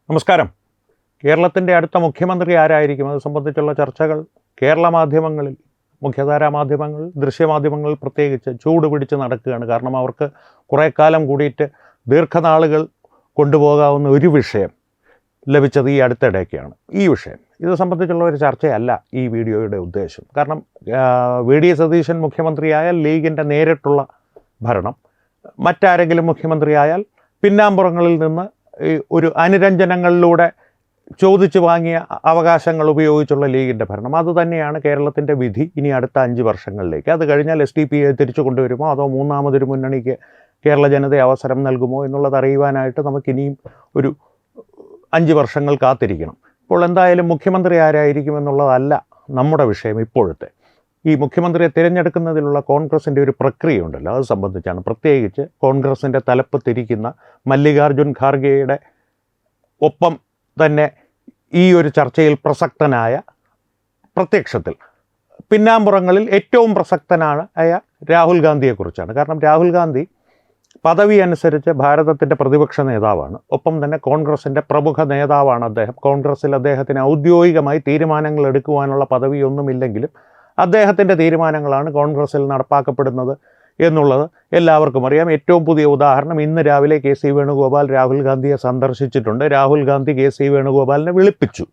നമസ്കാരം. കേരളത്തിൻ്റെ അടുത്ത മുഖ്യമന്ത്രി ആരായിരിക്കും അത് സംബന്ധിച്ചുള്ള ചർച്ചകൾ കേരള മാധ്യമങ്ങളിൽ, മുഖ്യധാരാ മാധ്യമങ്ങൾ, ദൃശ്യമാധ്യമങ്ങളിൽ പ്രത്യേകിച്ച് ചൂട് പിടിച്ച് നടക്കുകയാണ്. കാരണം അവർക്ക് കുറേ കാലം കൂടിയിട്ട് ദീർഘനാളുകൾ കൊണ്ടുപോകാവുന്ന ഒരു വിഷയം ലഭിച്ചത് ഈ അടുത്തിടയ്ക്കാണ്. ഈ വിഷയം ഇത് സംബന്ധിച്ചുള്ള ഒരു ചർച്ചയല്ല ഈ വീഡിയോയുടെ ഉദ്ദേശം. കാരണം വി.ഡി. സതീശൻ മുഖ്യമന്ത്രിയായാൽ ലീഗിൻ്റെ നേരിട്ടുള്ള ഭരണം, മറ്റാരെങ്കിലും മുഖ്യമന്ത്രിയായാൽ പിന്നാമ്പുറങ്ങളിൽ നിന്ന് ഒരു അനുരഞ്ജനങ്ങളിലൂടെ ചോദിച്ചു വാങ്ങിയ അവകാശങ്ങൾ ഉപയോഗിച്ചുള്ള ലീഗിൻ്റെ ഭരണം, അതുതന്നെയാണ് കേരളത്തിൻ്റെ വിധി ഇനി അടുത്ത 5 വർഷങ്ങളിലേക്ക്. അത് കഴിഞ്ഞാൽ SDP-യെ തിരിച്ചു കൊണ്ടുവരുമോ അതോ മൂന്നാമതൊരു മുന്നണിക്ക് കേരള ജനത അവസരം നൽകുമോ എന്നുള്ളത് അറിയുവാനായിട്ട് നമുക്കിനിയും ഒരു 5 വർഷങ്ങൾ കാത്തിരിക്കണം. ഇപ്പോൾ എന്തായാലും മുഖ്യമന്ത്രി ആരായിരിക്കുമെന്നുള്ളതല്ല നമ്മുടെ വിഷയം ഇപ്പോഴത്തെ. ഈ മുഖ്യമന്ത്രിയെ തിരഞ്ഞെടുക്കുന്നതിലുള്ള കോൺഗ്രസിൻ്റെ ഒരു പ്രക്രിയ ഉണ്ടല്ലോ, അത് സംബന്ധിച്ചാണ്. പ്രത്യേകിച്ച് കോൺഗ്രസിൻ്റെ തലപ്പത്തിരിക്കുന്ന മല്ലികാർജുൻ ഖാർഗെയുടെ ഒപ്പം തന്നെ ഈ ഒരു ചർച്ചയിൽ പ്രസക്തനായ, പ്രത്യക്ഷത്തിൽ പിന്നാമ്പുറങ്ങളിൽ ഏറ്റവും പ്രസക്തനായ രാഹുൽ ഗാന്ധിയെക്കുറിച്ചാണ്. കാരണം രാഹുൽ ഗാന്ധി പദവി അനുസരിച്ച് ഭാരതത്തിൻ്റെ പ്രതിപക്ഷ നേതാവാണ്, ഒപ്പം തന്നെ കോൺഗ്രസിൻ്റെ പ്രമുഖ നേതാവാണ് അദ്ദേഹം. കോൺഗ്രസ്സിൽ അദ്ദേഹത്തിന് ഔദ്യോഗികമായി തീരുമാനങ്ങൾ എടുക്കുവാനുള്ള പദവിയൊന്നുമില്ലെങ്കിലും അദ്ദേഹത്തിൻ്റെ തീരുമാനങ്ങളാണ് കോൺഗ്രസ്സിൽ നടപ്പാക്കപ്പെടുന്നത് എന്നുള്ളത് എല്ലാവർക്കും അറിയാം. ഏറ്റവും പുതിയ ഉദാഹരണം, ഇന്ന് രാവിലെ കെ സി വേണുഗോപാൽ രാഹുൽ ഗാന്ധിയെ സന്ദർശിച്ചിട്ടുണ്ട്. രാഹുൽ ഗാന്ധി കെ സി വേണുഗോപാലിനെ വിളിപ്പിച്ചു.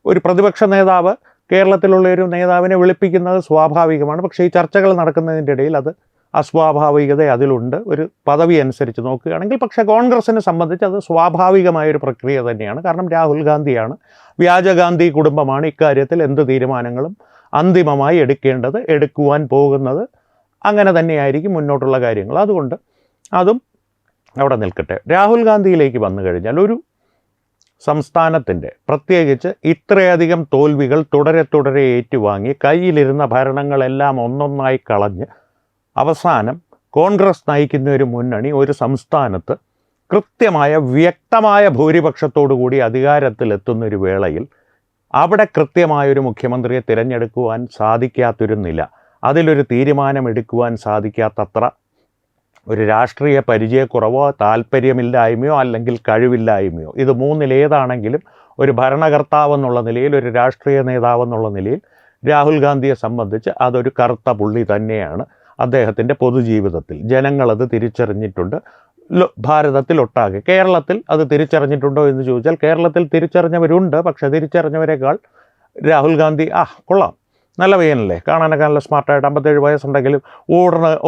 ഒരു പ്രതിപക്ഷ നേതാവ് കേരളത്തിലുള്ള ഒരു നേതാവിനെ വിളിപ്പിക്കുന്നത് സ്വാഭാവികമാണ്. പക്ഷേ ഈ ചർച്ചകൾ നടക്കുന്നതിൻ്റെ ഇടയിൽ അത് അസ്വാഭാവികത അതിലുണ്ട്, ഒരു പദവി അനുസരിച്ച് നോക്കുകയാണെങ്കിൽ. പക്ഷേ കോൺഗ്രസിനെ സംബന്ധിച്ച് അത് സ്വാഭാവികമായൊരു പ്രക്രിയ തന്നെയാണ്. കാരണം രാഹുൽ ഗാന്ധിയാണ്, വ്യാജഗാന്ധി കുടുംബമാണ് ഇക്കാര്യത്തിൽ എന്ത് തീരുമാനങ്ങളും അന്തിമമായി എടുക്കുവാൻ പോകുന്നത്. അങ്ങനെ തന്നെയായിരിക്കും മുന്നോട്ടുള്ള കാര്യങ്ങൾ. അതുകൊണ്ട് അതും അവിടെ നിൽക്കട്ടെ. രാഹുൽ ഗാന്ധിയിലേക്ക് വന്നു കഴിഞ്ഞാൽ, ഒരു സംസ്ഥാനത്തിൻ്റെ, പ്രത്യേകിച്ച് ഇത്രയധികം തോൽവികൾ തുടരെ ഏറ്റുവാങ്ങി കയ്യിലിരുന്ന ഭരണങ്ങളെല്ലാം ഒന്നൊന്നായി കളഞ്ഞ് അവസാനം കോൺഗ്രസ് നയിക്കുന്ന ഒരു മുന്നണി ഒരു സംസ്ഥാനത്ത് കൃത്യമായ വ്യക്തമായ ഭൂരിപക്ഷത്തോടു കൂടി അധികാരത്തിലെത്തുന്നൊരു വേളയിൽ അവിടെ കൃത്യമായൊരു മുഖ്യമന്ത്രിയെ തിരഞ്ഞെടുക്കുവാൻ സാധിക്കാത്തൊരു നില, അതിലൊരു തീരുമാനമെടുക്കുവാൻ സാധിക്കാത്തത്ര ഒരു രാഷ്ട്രീയ പരിചയക്കുറവോ താല്പര്യമില്ലായ്മയോ അല്ലെങ്കിൽ കഴിവില്ലായ്മയോ, ഇത് മൂന്നിലേതാണെങ്കിലും ഒരു ഭരണകർത്താവെന്നുള്ള നിലയിൽ, ഒരു രാഷ്ട്രീയ നേതാവെന്നുള്ള നിലയിൽ രാഹുൽ ഗാന്ധിയെ സംബന്ധിച്ച് അതൊരു കറുത്ത പുള്ളി തന്നെയാണ്. അദ്ദേഹത്തിൻ്റെ പൊതുജീവിതത്തിൽ ജനങ്ങളത് തിരിച്ചറിഞ്ഞിട്ടുണ്ട്. ഭാരതത്തിലൊട്ടാകെ. കേരളത്തിൽ അത് തിരിച്ചറിഞ്ഞിട്ടുണ്ടോ എന്ന് ചോദിച്ചാൽ കേരളത്തിൽ തിരിച്ചറിഞ്ഞവരുണ്ട്. പക്ഷേ തിരിച്ചറിഞ്ഞവരെക്കാൾ രാഹുൽ ഗാന്ധി കൊള്ളാം, നല്ല പയ്യനല്ലേ, കാണാനൊക്കെ നല്ല സ്മാർട്ടായിട്ട്, 57 വയസ്സുണ്ടെങ്കിലും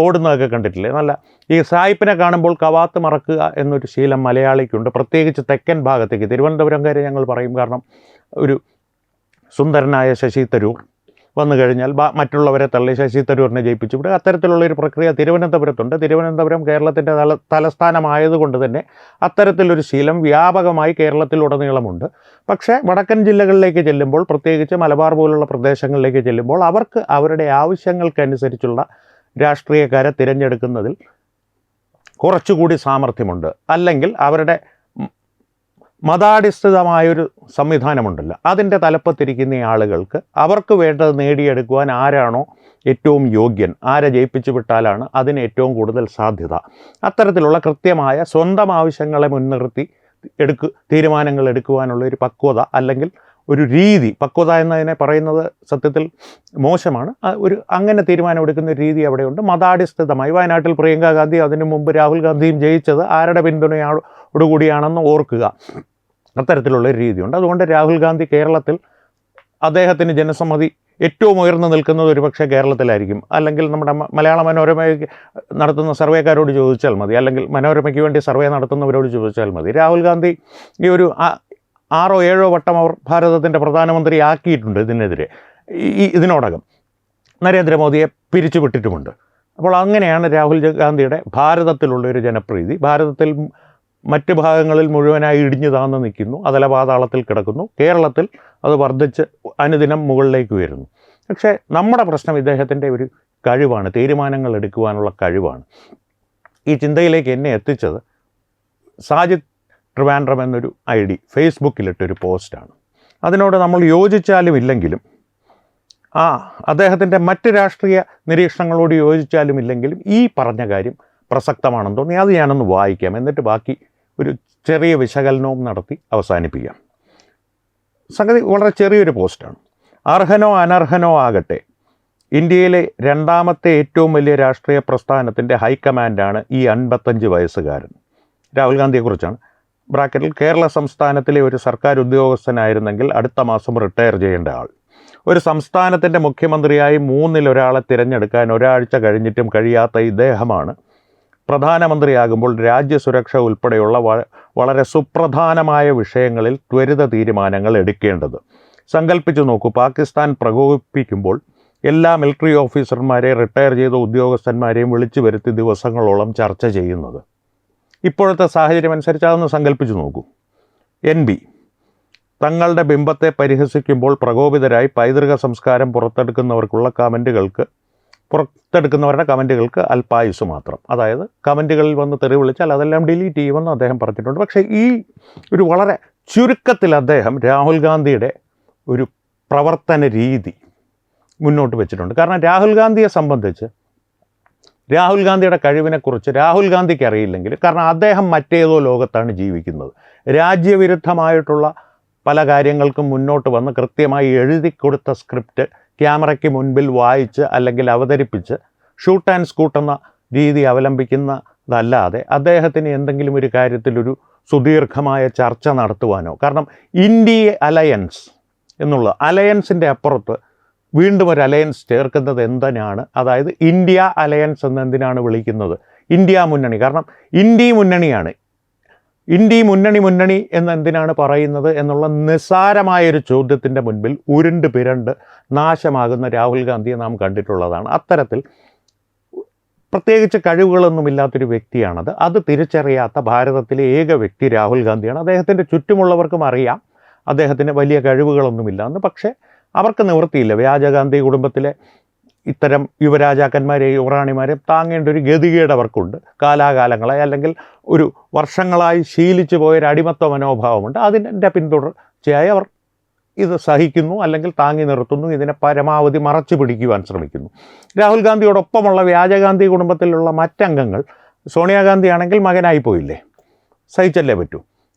ഓടുന്നതൊക്കെ കണ്ടിട്ടില്ലേ, നല്ല. ഈ സായിപ്പിനെ കാണുമ്പോൾ കവാത്ത് മറക്കുക എന്നൊരു ശീലം മലയാളിക്കുണ്ട്, പ്രത്യേകിച്ച് തെക്കൻ ഭാഗത്തേക്ക്. തിരുവനന്തപുരംകാരെ ഞങ്ങൾ പറയും. കാരണം ഒരു സുന്ദരനായ ശശി തരൂർ വന്നു കഴിഞ്ഞാൽ മറ്റുള്ളവരെ തള്ളി ശശി തരൂരിനെ ജയിപ്പിച്ചു വിടുക, അത്തരത്തിലുള്ളൊരു പ്രക്രിയ തിരുവനന്തപുരത്തുണ്ട്. തിരുവനന്തപുരം കേരളത്തിൻ്റെ തലസ്ഥാനമായതുകൊണ്ട് തന്നെ അത്തരത്തിലൊരു ശീലം വ്യാപകമായി കേരളത്തിലുടനീളമുണ്ട്. പക്ഷേ വടക്കൻ ജില്ലകളിലേക്ക് ചെല്ലുമ്പോൾ, പ്രത്യേകിച്ച് മലബാർ പോലുള്ള പ്രദേശങ്ങളിലേക്ക് ചെല്ലുമ്പോൾ, അവർക്ക് അവരുടെ ആവശ്യങ്ങൾക്കനുസരിച്ചുള്ള രാഷ്ട്രീയക്കാരെ തിരഞ്ഞെടുക്കുന്നതിൽ കുറച്ചുകൂടി സാമർഥ്യമുണ്ട്. അല്ലെങ്കിൽ അവരുടെ മതാടിസ്ഥിതമായൊരു സംവിധാനമുണ്ടല്ലോ, അതിൻ്റെ തലപ്പത്തിരിക്കുന്ന ആളുകൾക്ക് അവർക്ക് വേണ്ടത് നേടിയെടുക്കുവാൻ ആരാണോ ഏറ്റവും യോഗ്യൻ, ആരെ ജയിപ്പിച്ചു വിട്ടാലാണ് അതിന് ഏറ്റവും കൂടുതൽ സാധ്യത, അത്തരത്തിലുള്ള കൃത്യമായ സ്വന്തം ആവശ്യങ്ങളെ മുൻനിർത്തി തീരുമാനങ്ങൾ എടുക്കുവാനുള്ള ഒരു പക്വത, അല്ലെങ്കിൽ ഒരു രീതി. പക്വത എന്നതിനെ പറയുന്നത് സത്യത്തിൽ മോശമാണ്. അങ്ങനെ തീരുമാനമെടുക്കുന്ന ഒരു രീതി അവിടെയുണ്ട്, മതാടിസ്ഥിതമായി. വയനാട്ടിൽ പ്രിയങ്ക ഗാന്ധി, അതിനു മുമ്പ് രാഹുൽ ഗാന്ധിയും ജയിച്ചത് ആരുടെ പിന്തുണയോടുകൂടിയാണെന്ന് ഓർക്കുക. അത്തരത്തിലുള്ള ഒരു രീതിയുണ്ട്. അതുകൊണ്ട് രാഹുൽ ഗാന്ധി കേരളത്തിൽ, അദ്ദേഹത്തിന് ജനസമ്മതി ഏറ്റവും ഉയർന്നു നിൽക്കുന്നത് ഒരുപക്ഷെ കേരളത്തിലായിരിക്കും. അല്ലെങ്കിൽ നമ്മുടെ മലയാള മനോരമയ്ക്ക് നടത്തുന്ന സർവേക്കാരോട് ചോദിച്ചാൽ മതി, അല്ലെങ്കിൽ മനോരമയ്ക്ക് വേണ്ടി സർവേ നടത്തുന്നവരോട് ചോദിച്ചാൽ മതി. രാഹുൽ ഗാന്ധി ഈ ഒരു 6 or 7 വട്ടം അവർ ഭാരതത്തിൻ്റെ പ്രധാനമന്ത്രി ആക്കിയിട്ടുണ്ട്. ഇതിനോടകം നരേന്ദ്രമോദിയെ പിരിച്ചുവിട്ടിട്ടുമുണ്ട്. അപ്പോൾ അങ്ങനെയാണ് രാഹുൽ ഗാന്ധിയുടെ ഭാരതത്തിലുള്ളൊരു ജനപ്രീതി. ഭാരതത്തിൽ മറ്റ് ഭാഗങ്ങളിൽ മുഴുവനായി ഇടിഞ്ഞു താന്ന് നിൽക്കുന്നു, അതലപാതാളത്തിൽ കിടക്കുന്നു. കേരളത്തിൽ അത് വർദ്ധിച്ച് അനുദിനം മുകളിലേക്ക് ഉയരുന്നു. പക്ഷേ നമ്മുടെ പ്രശ്നം ഇദ്ദേഹത്തിൻ്റെ ഒരു കഴിവാണ്, തീരുമാനങ്ങൾ എടുക്കുവാനുള്ള കഴിവാണ്. ഈ ചിന്തയിലേക്ക് എന്നെ എത്തിച്ചത് സാജിദ് ട്രിവാൻഡ്രം എന്നൊരു ID ഫേസ്ബുക്കിലിട്ടൊരു പോസ്റ്റാണ്. അതിനോട് നമ്മൾ യോജിച്ചാലും ഇല്ലെങ്കിലും, അദ്ദേഹത്തിൻ്റെ മറ്റ് രാഷ്ട്രീയ നിരീക്ഷണങ്ങളോട് യോജിച്ചാലും ഇല്ലെങ്കിലും ഈ പറഞ്ഞ കാര്യം പ്രസക്തമാണെന്ന് തോന്നി. അത് ഞാനൊന്ന് വായിക്കാം, എന്നിട്ട് ബാക്കി ഒരു ചെറിയ വിശകലനവും നടത്തി അവസാനിപ്പിക്കാം. സംഗതി വളരെ ചെറിയൊരു പോസ്റ്റാണ്. അർഹനോ അനർഹനോ ആകട്ടെ, ഇന്ത്യയിലെ രണ്ടാമത്തെ ഏറ്റവും വലിയ രാഷ്ട്രീയ പ്രസ്ഥാനത്തിൻ്റെ ഹൈക്കമാൻഡാണ് ഈ 55 വയസ്സുകാരൻ. രാഹുൽ ഗാന്ധിയെക്കുറിച്ചാണ്. ബ്രാക്കറ്റിൽ കേരള സംസ്ഥാനത്തിലെ ഒരു സർക്കാർ ഉദ്യോഗസ്ഥനായിരുന്നെങ്കിൽ അടുത്ത മാസം റിട്ടയർ ചെയ്യേണ്ട ആൾ. ഒരു സംസ്ഥാനത്തിൻ്റെ മുഖ്യമന്ത്രിയായി 3-ൽ തിരഞ്ഞെടുക്കാൻ ഒരാഴ്ച കഴിഞ്ഞിട്ടും കഴിയാത്ത ഇദ്ദേഹമാണ് പ്രധാനമന്ത്രിയാകുമ്പോൾ രാജ്യസുരക്ഷ ഉൾപ്പെടെയുള്ള വളരെ സുപ്രധാനമായ വിഷയങ്ങളിൽ ത്വരിത തീരുമാനങ്ങൾ എടുക്കേണ്ടത്. സങ്കല്പിച്ചു നോക്കൂ, പാകിസ്ഥാൻ പ്രകോപിപ്പിക്കുമ്പോൾ എല്ലാ മിലിറ്ററി ഓഫീസർമാരെ, റിട്ടയർ ചെയ്ത ഉദ്യോഗസ്ഥന്മാരെയും വിളിച്ചു വരുത്തി ദിവസങ്ങളോളം ചർച്ച ചെയ്യുന്നത്. ഇപ്പോഴത്തെ സാഹചര്യം അനുസരിച്ച് അതൊന്ന് സങ്കല്പിച്ചു നോക്കൂ. NB തങ്ങളുടെ ബിംബത്തെ പരിഹസിക്കുമ്പോൾ പ്രകോപിതരായി പൈതൃക സംസ്കാരം പുറത്തെടുക്കുന്നവരുടെ കമൻറ്റുകൾക്ക് അല്പായുസ് മാത്രം. അതായത് കമൻറ്റുകളിൽ വന്ന് തെറി വിളിച്ചാൽ അതെല്ലാം ഡിലീറ്റ് ചെയ്യുമെന്ന് അദ്ദേഹം പറഞ്ഞിട്ടുണ്ട്. പക്ഷേ ഈ ഒരു വളരെ ചുരുക്കത്തിൽ അദ്ദേഹം രാഹുൽ ഗാന്ധിയുടെ ഒരു പ്രവർത്തന രീതി മുന്നോട്ട് വെച്ചിട്ടുണ്ട്. കാരണം രാഹുൽ ഗാന്ധിയെ സംബന്ധിച്ച്, രാഹുൽ ഗാന്ധിയുടെ കഴിവിനെക്കുറിച്ച് രാഹുൽ ഗാന്ധിക്ക് അറിയില്ലെങ്കിൽ, കാരണം അദ്ദേഹം മറ്റേതോ ലോകത്താണ് ജീവിക്കുന്നത്. രാജ്യവിരുദ്ധമായിട്ടുള്ള പല കാര്യങ്ങൾക്കും മുന്നോട്ട് വന്ന് കൃത്യമായി എഴുതി കൊടുത്ത സ്ക്രിപ്റ്റ് ക്യാമറയ്ക്ക് മുൻപിൽ വായിച്ച് അല്ലെങ്കിൽ അവതരിപ്പിച്ച് ഷൂട്ട് ആൻഡ് സ്കൂട്ട് എന്ന രീതി അവലംബിക്കുന്നതല്ലാതെ അദ്ദേഹത്തിന് എന്തെങ്കിലും ഒരു കാര്യത്തിലൊരു സുദീർഘമായ ചർച്ച നടത്തുവാനോ, കാരണം ഇന്ത്യ അലയൻസ് എന്നുള്ള അലയൻസിൻ്റെ അപ്പുറത്ത് വീണ്ടും ഒരു അലയൻസ് ചേർക്കുന്നത് എന്തിനാണ്? അതായത് ഇന്ത്യ അലയൻസ് എന്നെന്തിനാണ് വിളിക്കുന്നത്? ഇന്ത്യ മുന്നണി. കാരണം ഇന്ത്യ മുന്നണിയാണ്. ഇന്ത്യ മുന്നണി എന്നെന്തിനാണ് പറയുന്നത് എന്നുള്ള നിസ്സാരമായൊരു ചോദ്യത്തിൻ്റെ മുൻപിൽ ഉരുണ്ട് പിരണ്ട് നാശമാകുന്ന രാഹുൽ ഗാന്ധിയെ നാം കണ്ടിട്ടുള്ളതാണ്. അത്തരത്തിൽ പ്രത്യേകിച്ച് കഴിവുകളൊന്നുമില്ലാത്തൊരു വ്യക്തിയാണത്. അത് തിരിച്ചറിയാത്ത ഭാരതത്തിലെ ഏക വ്യക്തി രാഹുൽ ഗാന്ധിയാണ്. അദ്ദേഹത്തിൻ്റെ ചുറ്റുമുള്ളവർക്കും അറിയാം അദ്ദേഹത്തിന് വലിയ കഴിവുകളൊന്നുമില്ല എന്ന്. പക്ഷേ അവർക്ക് നിവൃത്തിയില്ല. വ്യാജഗാന്ധി കുടുംബത്തിലെ ഇത്തരം യുവരാജാക്കന്മാരെയും യുവറാണിമാരെയും താങ്ങേണ്ട ഒരു ഗതികേട് അവർക്കുണ്ട്. കാലാകാലങ്ങളായി അല്ലെങ്കിൽ ഒരു വർഷങ്ങളായി ശീലിച്ചു പോയൊരു അടിമത്വ മനോഭാവമുണ്ട്. അതിൻ്റെ പിന്തുടർച്ചയായി അവർ ഇത് സഹിക്കുന്നു അല്ലെങ്കിൽ താങ്ങി നിർത്തുന്നു. ഇതിനെ പരമാവധി മറച്ചു പിടിക്കുവാൻ ശ്രമിക്കുന്നു. രാഹുൽ ഗാന്ധിയോടൊപ്പമുള്ള വ്യാജഗാന്ധി കുടുംബത്തിലുള്ള മറ്റംഗങ്ങൾ, സോണിയാഗാന്ധി ആണെങ്കിൽ മകനായി പോയില്ലേ, സഹിച്ചല്ലേ പറ്റൂ.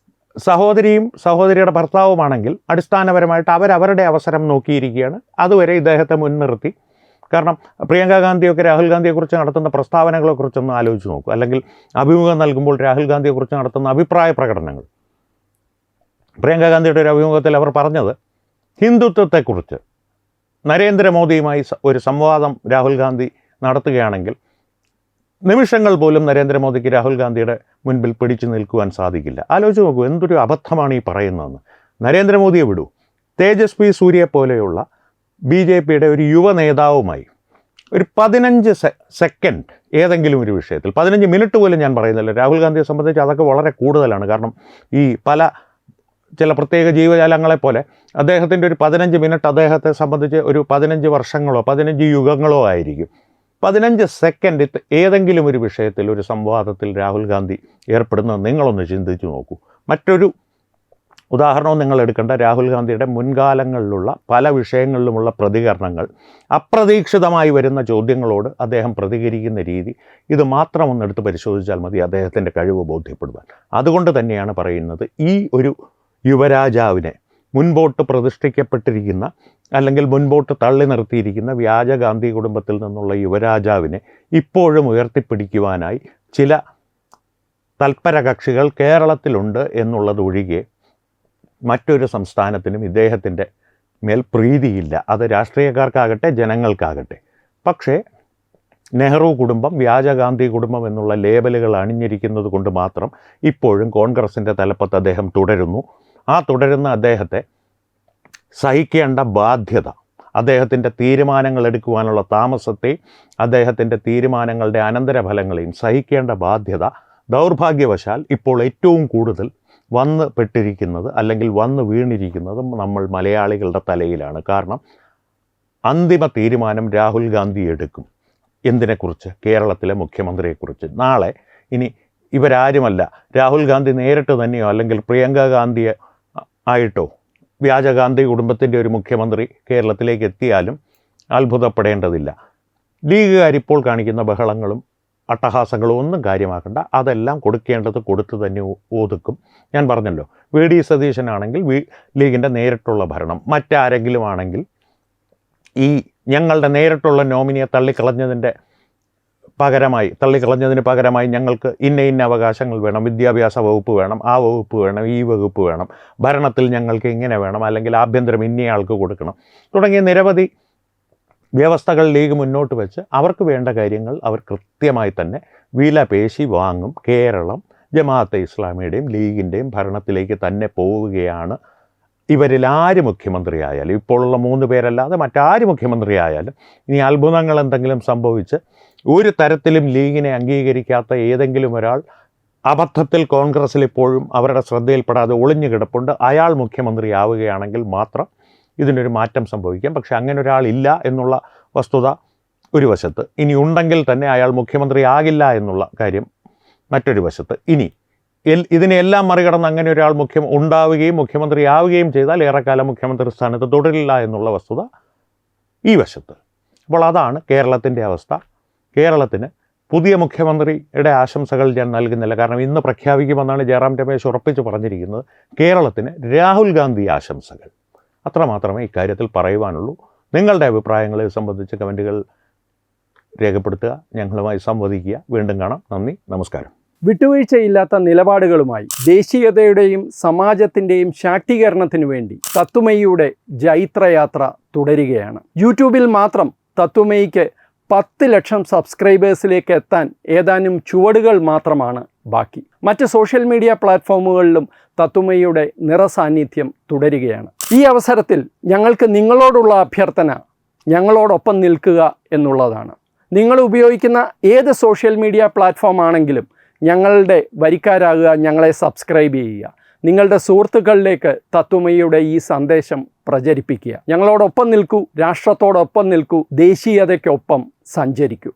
സഹോദരിയുടെ ഭർത്താവുമാണെങ്കിൽ അടിസ്ഥാനപരമായിട്ട് അവരവരുടെ അവസരം നോക്കിയിരിക്കുകയാണ്. അതുവരെ ഇദ്ദേഹത്തെ മുൻനിർത്തി. കാരണം പ്രിയങ്ക ഗാന്ധിയൊക്കെ രാഹുൽ ഗാന്ധിയെക്കുറിച്ച് നടത്തുന്ന പ്രസ്താവനകളെക്കുറിച്ചൊന്ന് ആലോചിച്ച് നോക്കൂ. അല്ലെങ്കിൽ അഭിമുഖം നൽകുമ്പോൾ രാഹുൽ ഗാന്ധിയെക്കുറിച്ച് നടത്തുന്ന അഭിപ്രായ പ്രകടനങ്ങൾ. പ്രിയങ്ക ഗാന്ധിയുടെ ഒരു അഭിമുഖത്തിൽ അവർ പറഞ്ഞത്, ഹിന്ദുത്വത്തെക്കുറിച്ച് നരേന്ദ്രമോദിയുമായി ഒരു സംവാദം രാഹുൽ ഗാന്ധി നടത്തുകയാണെങ്കിൽ നിമിഷങ്ങൾ പോലും നരേന്ദ്രമോദിക്ക് രാഹുൽ ഗാന്ധിയുടെ മുൻപിൽ പിടിച്ചു നിൽക്കുവാൻ സാധിക്കില്ല. ആലോചിച്ച് നോക്കൂ, എന്തൊരു അബദ്ധമാണ് ഈ പറയുന്നതെന്ന്. നരേന്ദ്രമോദിയെ വിടൂ, തേജസ്വി സൂര്യയെ പോലെയുള്ള BJPയുടെ ഒരു യുവ നേതാവുമായി ഒരു 15 സെക്കൻഡ് ഏതെങ്കിലും ഒരു വിഷയത്തിൽ, 15 മിനിറ്റ് പോലും ഞാൻ പറയുന്നില്ല, രാഹുൽ ഗാന്ധിയെ സംബന്ധിച്ച് അതൊക്കെ വളരെ കൂടുതലാണ്. കാരണം ഈ ചില പ്രത്യേക ജീവജാലങ്ങളെപ്പോലെ അദ്ദേഹത്തിൻ്റെ ഒരു 15 മിനിറ്റ് അദ്ദേഹത്തെ സംബന്ധിച്ച് ഒരു 15 വർഷങ്ങളോ 15 യുഗങ്ങളോ ആയിരിക്കും. 15 സെക്കൻഡ് ഏതെങ്കിലും ഒരു വിഷയത്തിൽ, ഒരു സംവാദത്തിൽ രാഹുൽ ഗാന്ധി ഏർപ്പെടുന്നത് നിങ്ങളൊന്ന് ചിന്തിച്ചു നോക്കൂ. മറ്റൊരു ഉദാഹരണവും നിങ്ങൾ എടുക്കേണ്ട, രാഹുൽ ഗാന്ധിയുടെ മുൻകാലങ്ങളിലുള്ള പല വിഷയങ്ങളിലുമുള്ള പ്രതികരണങ്ങൾ, അപ്രതീക്ഷിതമായി വരുന്ന ചോദ്യങ്ങളോട് അദ്ദേഹം പ്രതികരിക്കുന്ന രീതി, ഇത് മാത്രം ഒന്നെടുത്ത് പരിശോധിച്ചാൽ മതി അദ്ദേഹത്തിൻ്റെ കഴിവ് ബോധ്യപ്പെടുവാൻ. അതുകൊണ്ട് തന്നെയാണ് പറയുന്നത്, ഈ ഒരു യുവരാജാവിനെ, മുൻപോട്ട് പ്രതിഷ്ഠിക്കപ്പെട്ടിരിക്കുന്ന അല്ലെങ്കിൽ മുൻപോട്ട് തള്ളി നിർത്തിയിരിക്കുന്ന വ്യാജഗാന്ധി കുടുംബത്തിൽ നിന്നുള്ള യുവരാജാവിനെ ഇപ്പോഴും ഉയർത്തിപ്പിടിക്കുവാനായി ചില തൽപര കക്ഷികൾ കേരളത്തിലുണ്ട് എന്നുള്ളതൊഴികെ മറ്റൊരു സംസ്ഥാനത്തിനും ഇദ്ദേഹത്തിൻ്റെ മേൽ പ്രീതിയില്ല. അത് രാഷ്ട്രീയക്കാർക്കാകട്ടെ ജനങ്ങൾക്കാകട്ടെ. പക്ഷേ നെഹ്റു കുടുംബം, വ്യാജഗാന്ധി കുടുംബം എന്നുള്ള ലേബലുകൾ അണിഞ്ഞിരിക്കുന്നത് കൊണ്ട് മാത്രം ഇപ്പോഴും കോൺഗ്രസിൻ്റെ തലപ്പത്ത് അദ്ദേഹം തുടരുന്നു. ആ തുടരുന്ന അദ്ദേഹത്തെ സഹിക്കേണ്ട ബാധ്യത, അദ്ദേഹത്തിൻ്റെ തീരുമാനങ്ങൾ എടുക്കുവാനുള്ള താമസത്തെയും അദ്ദേഹത്തിൻ്റെ തീരുമാനങ്ങളുടെ അനന്തരഫലങ്ങളെയും സഹിക്കേണ്ട ബാധ്യത ദൗർഭാഗ്യവശാൽ ഇപ്പോൾ ഏറ്റവും കൂടുതൽ വന്ന് പെട്ടിരിക്കുന്നത് അല്ലെങ്കിൽ വന്ന് വീണിരിക്കുന്നതും നമ്മൾ മലയാളികളുടെ തലയിലാണ്. കാരണം അന്തിമ തീരുമാനം രാഹുൽ ഗാന്ധി എടുക്കും. എന്തിനെക്കുറിച്ച്? കേരളത്തിലെ മുഖ്യമന്ത്രിയെക്കുറിച്ച്. നാളെ ഇനി ഇവരാരുമല്ല, രാഹുൽ ഗാന്ധി നേരിട്ട് തന്നെയോ അല്ലെങ്കിൽ പ്രിയങ്ക ഗാന്ധിയെ ആയിട്ടോ വ്യാജഗാന്ധി കുടുംബത്തിൻ്റെ ഒരു മുഖ്യമന്ത്രി കേരളത്തിലേക്ക് എത്തിയാലും അത്ഭുതപ്പെടേണ്ടതില്ല. ലീഗുകാരിപ്പോൾ കാണിക്കുന്ന ബഹളങ്ങളും അട്ടഹാസങ്ങളും ഒന്നും കാര്യമാക്കണ്ട. അതെല്ലാം കൊടുക്കേണ്ടത് കൊടുത്തു തന്നെ ഒതുക്കും. ഞാൻ പറഞ്ഞല്ലോ, VD സതീശനാണെങ്കിൽ ലീഗിൻ്റെ നേരിട്ടുള്ള ഭരണം, മറ്റാരെങ്കിലും ആണെങ്കിൽ ഈ ഞങ്ങളുടെ നേരിട്ടുള്ള നോമിനിയെ തള്ളിക്കളഞ്ഞതിന് പകരമായി ഞങ്ങൾക്ക് ഇന്ന അവകാശങ്ങൾ വേണം, വിദ്യാഭ്യാസ വകുപ്പ് വേണം, ആ വകുപ്പ് വേണം, ഈ വകുപ്പ് വേണം, ഭരണത്തിൽ ഞങ്ങൾക്ക് ഇങ്ങനെ വേണം, അല്ലെങ്കിൽ ആഭ്യന്തരം ഇന്നയാൾക്ക് കൊടുക്കണം തുടങ്ങിയ നിരവധി വ്യവസ്ഥകൾ ലീഗ് മുന്നോട്ട് വെച്ച് അവർക്ക് വേണ്ട കാര്യങ്ങൾ അവർ കൃത്യമായി തന്നെ വിലപേശി വാങ്ങും. കേരളം ജമാഅത്തെ ഇസ്ലാമിയുടെയും ലീഗിൻ്റെയും ഭരണത്തിലേക്ക് തന്നെ പോവുകയാണ്. ഇവരിൽ ആര് മുഖ്യമന്ത്രിയായാലും, ഇപ്പോഴുള്ള 3 പേരല്ലാതെ മറ്റാര് മുഖ്യമന്ത്രിയായാലും, ഇനി അത്ഭുതങ്ങൾ എന്തെങ്കിലും സംഭവിച്ച് ഒരു തരത്തിലും ലീഗിനെ അംഗീകരിക്കാത്ത ഏതെങ്കിലും ഒരാൾ അബദ്ധത്തിൽ കോൺഗ്രസ്സിൽ ഇപ്പോഴും അവരുടെ ശ്രദ്ധയിൽപ്പെടാതെ ഒളിഞ്ഞു കിടപ്പുണ്ട്, അയാൾ മുഖ്യമന്ത്രിയാവുകയാണെങ്കിൽ മാത്രം ഇതിനൊരു മാറ്റം സംഭവിക്കാം. പക്ഷെ അങ്ങനെ ഒരാളില്ല എന്നുള്ള വസ്തുത ഒരു വശത്ത്, ഇനി ഉണ്ടെങ്കിൽ തന്നെ അയാൾ മുഖ്യമന്ത്രിയാകില്ല എന്നുള്ള കാര്യം മറ്റൊരു വശത്ത്. ഇനി ഇതിനെല്ലാം മറികടന്ന് അങ്ങനെ ഒരാൾ ഉണ്ടാവുകയും മുഖ്യമന്ത്രിയാവുകയും ചെയ്താൽ ഏറെക്കാലം മുഖ്യമന്ത്രി സ്ഥാനത്ത് തുടരില്ല എന്നുള്ള വസ്തുത ഈ വശത്ത്. അപ്പോൾ അതാണ് കേരളത്തിൻ്റെ അവസ്ഥ. കേരളത്തിന് പുതിയ മുഖ്യമന്ത്രിയുടെ ആശംസകൾ ഞാൻ നൽകുന്നില്ല. കാരണം ഇന്ന് പ്രഖ്യാപിക്കുമെന്നാണ് ജയറാം രമേശ് ഉറപ്പിച്ച് പറഞ്ഞിരിക്കുന്നത്. കേരളത്തിന് രാഹുൽ ഗാന്ധി ആശംസകൾ. അത്രമാത്രമേ ഇക്കാര്യത്തിൽ പറയുവാനുള്ളൂ. നിങ്ങളുടെ അഭിപ്രായങ്ങളെ സംബന്ധിച്ച് കമൻറ്റുകൾ രേഖപ്പെടുത്തുക, ഞങ്ങളുമായി സംവദിക്കുക. വീണ്ടും കാണാം. നന്ദി, നമസ്കാരം. വിട്ടുവീഴ്ചയില്ലാത്ത നിലപാടുകളുമായി ദേശീയതയുടെയും സമാജത്തിൻ്റെയും ശാക്തീകരണത്തിനു വേണ്ടി തത്വമയിയുടെ ജൈത്രയാത്ര തുടരുകയാണ്. യൂട്യൂബിൽ മാത്രം തത്വമയിക്ക് 10 ലക്ഷം സബ്സ്ക്രൈബേഴ്സിലേക്ക് എത്താൻ ഏതാനും ചുവടുകൾ മാത്രമാണ് ബാക്കി. മറ്റ് സോഷ്യൽ മീഡിയ പ്ലാറ്റ്ഫോമുകളിലും തത്വമയിയുടെ നിറസാന്നിധ്യം തുടരുകയാണ്. ഈ അവസരത്തിൽ ഞങ്ങൾക്ക് നിങ്ങളോടുള്ള അഭ്യർത്ഥന ഞങ്ങളോടൊപ്പം നിൽക്കുക എന്നുള്ളതാണ്. നിങ്ങൾ ഉപയോഗിക്കുന്ന ഏത് സോഷ്യൽ മീഡിയ പ്ലാറ്റ്ഫോം ആണെങ്കിലും ഞങ്ങളുടെ വരിക്കാരാകുക, ഞങ്ങളെ സബ്സ്ക്രൈബ് ചെയ്യുക, നിങ്ങളുടെ സുഹൃത്തുക്കളിലേക്ക് തത്വമയിയുടെ ഈ സന്ദേശം പ്രചരിപ്പിക്കുക. ഞങ്ങളോടൊപ്പം നിൽക്കൂ, രാഷ്ട്രത്തോടൊപ്പം നിൽക്കൂ, ദേശീയതയ്ക്കൊപ്പം സഞ്ചരിക്കൂ.